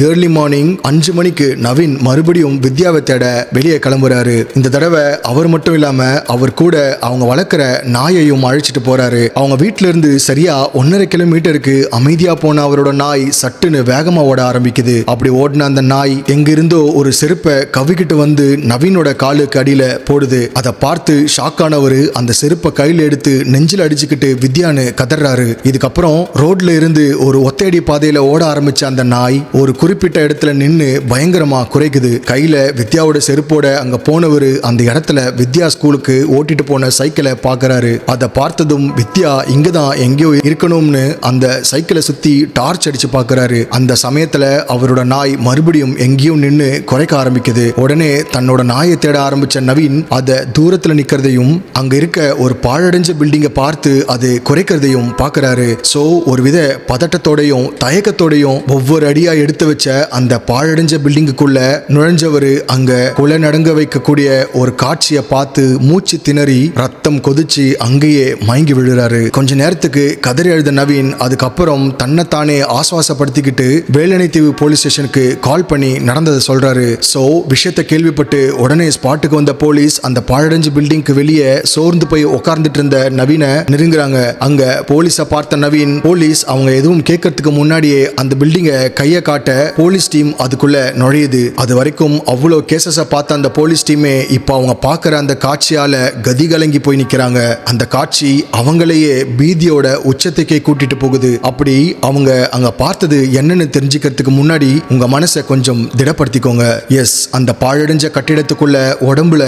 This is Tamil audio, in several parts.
ஏர்லி மார்னிங் 5 மணிக்கு நவீன் மறுபடியும் வித்யாவை தேட வெளியே கிளம்புறாரு. இந்த தடவை அவர் மட்டும் இல்லாம அவர் கூட அவங்க வளர்க்குற நாயையும் அழைச்சிட்டு போறாரு. அவங்க வீட்டுல இருந்து சரியா 1.5 கிலோமீட்டருக்கு அமைதியா போன அவரோட நாய் சட்டுன்னு வேகமா ஓட ஆரம்பிக்குது. அப்படி ஓடின அந்த நாய் எங்கிருந்தோ ஒரு செருப்பை கவிக்கிட்டு வந்து நவீனோட காலுக்கு அடியில போடுது. அதை பார்த்து ஷாக்கானவரு அந்த செருப்பை கையில எடுத்து நெஞ்சில் அடிச்சுக்கிட்டு வித்யான்னு கதறாரு. இதுக்கப்புறம் ரோட்ல இருந்து ஒரு ஒத்தையடி பாதையில ஓட ஆரம்பிச்ச அந்த நாய் ஒரு குறிப்பிட்ட இடத்துல நின்னு பயங்கரமா குறைக்குது. கையில வித்யாவோட செருப்போட அங்க போனவரு அந்த இடத்துல வித்யா ஸ்கூலுக்கு ஓட்டிட்டு போன சைக்கிளை பாக்குறாரு. அதை பார்த்ததும் வித்யா இங்கதான் எங்கேயோ இருக்கணும்னு அந்த சைக்கிளை சுத்தி டார்ச் அடிச்சு பாக்குறாரு. அந்த சமயத்துல அவரோட நாய் மறுபடியும் எங்கேயும் நின்னு குறைக்க ஆரம்பிக்குது. உடனே தன்னோட நாயை தேட ஆரம்பிச்ச நவீன் அதை தூரத்துல நிக்கிறதையும் அங்க இருக்க ஒரு பாழடைஞ்ச பில்டிங்கை பார்த்து அது குறைக்கிறதையும் பாக்குறாரு. சோ ஒருவித பதட்டத்தோடையும் தயக்கத்தோடையும் ஒவ்வொரு அடியா எடுத்து வச்ச அந்த பாழடைஞ்ச பில்டிங்குக்குள்ள நுழைஞ்சவரு அங்க குலை நடுங்க வைக்கக்கூடிய ஒரு காட்சியை பார்த்து மூச்சு திணறி ரத்தம் கொதிச்சு அங்கேயே மயங்கி விழுறாரு. கொஞ்ச நேரத்துக்கு கதறி எழுத நவீன் அதுக்கப்புறம் தன்னைத்தானே ஆசுவாசப்படுத்திக்கிட்டு வேலணைத்தீவு போலீஸ் ஸ்டேஷனுக்கு கால் பண்ணி நடந்ததை சொல்றாரு. சோ விஷயத்தை கேள்விப்பட்டு உடனே ஸ்பாட்டுக்கு வந்த போலீஸ் அந்த பாழடைஞ்ச பில்டிங்க்கு வெளியே சோர்ந்து போய் உட்கார்ந்துட்டு இருந்த நவீனை நெருங்குறாங்க. அங்க போலீஸை பார்த்த நவீன் போலீஸ் அவங்க எதுவும் கேட்கறதுக்கு முன்னாடியே அந்த பில்டிங்கை கையை காட்ட போலீஸ் டீம் அதுக்குள்ள நுழையுது. அது வரைக்கும் அவ்வளோ கேசஸை பார்த்த அந்த போலீஸ் டீமே இப்போ அவங்க பார்க்குற அந்த காட்சியால கதி கலங்கி போய் நிற்கிறாங்க. அந்த காட்சி அவங்களையே பீதியோட உச்சத்துக்கே கூட்டிட்டு போகுது. அப்படி அவங்க அங்க பார்த்தது என்னன்னு தெரிஞ்சுக்கிறதுக்கு முன்னாடி உங்க மனசை கொஞ்சம் திடப்படுத்திக்கோங்க. எஸ், அந்த பாழடைஞ்ச கட்டிடத்துக்குள்ள உடம்புல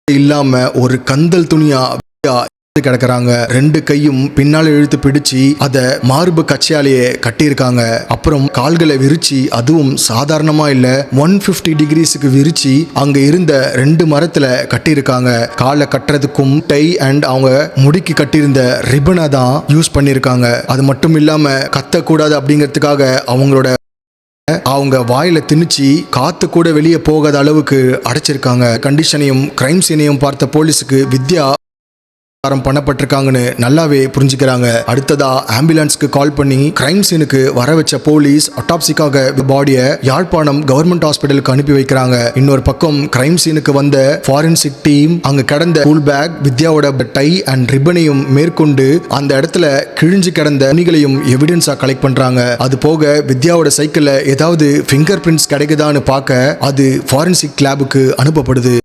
இல்லாம ஒரு கந்தல் துணியா கிடக்குறாங்க. 2 கையும் பின்னால இழுத்து பிடிச்சு அத மார்பு கச்சையாலேயே கட்டியிருக்காங்க. அப்புறம் கால்களை விரிச்சு, அதுவும் சாதாரணமா இல்ல 150 டிகிரிஸுக்கு விரிச்சு அங்க இருந்த 2 மரத்துல கட்டியிருக்காங்க. காலை கட்டுறதுக்கும் டை அண்ட் அவங்க முடிக்கு கட்டியிருந்த ரிப்பனை தான் யூஸ் பண்ணியிருக்காங்க. அது மட்டும் இல்லாம கத்தக்கூடாது அப்படிங்கிறதுக்காக அவங்க வாயில திணிச்சு காத்து கூட வெளியே போகாத அளவுக்கு அடைச்சிருக்காங்க. கண்டிஷனையும் கிரைம் சீனையும் பார்த்த போலீஸுக்கு வித்யா பண்ணப்பட்டிருக்காங்கன்னு நல்லாவே புரிஞ்சுக்கிறாங்க. அடுத்ததா ஆம்புலன்ஸ்க்கு கால் பண்ணி கிரைம் சீனுக்கு வர வச்ச போலீஸ் அட்டாப்சிக்காக பாடியை யாழ்ப்பாணம் கவர்மெண்ட் ஹாஸ்பிட்டலுக்கு அனுப்பி வைக்கிறாங்க. இன்னொரு பக்கம் கிரைம் சீனுக்கு வந்த ஃபாரன்சிக் டீம் அங்க கிடந்த ஸ்கூல் பேக், வித்யாவோட டை அண்ட் ரிப்பனையும் மேற்கொண்டு அந்த இடத்துல கிழிஞ்சு கிடந்த துணிகளையும் எவிடன்ஸா கலெக்ட் பண்றாங்க. அது போக வித்யாவோட சைக்கிள்ல ஏதாவது ஃபிங்கர் பிரிண்ட்ஸ் கிடைக்குதான்னு பார்க்க அது ஃபாரன்சிக் லேபுக்கு அனுப்பப்படுது.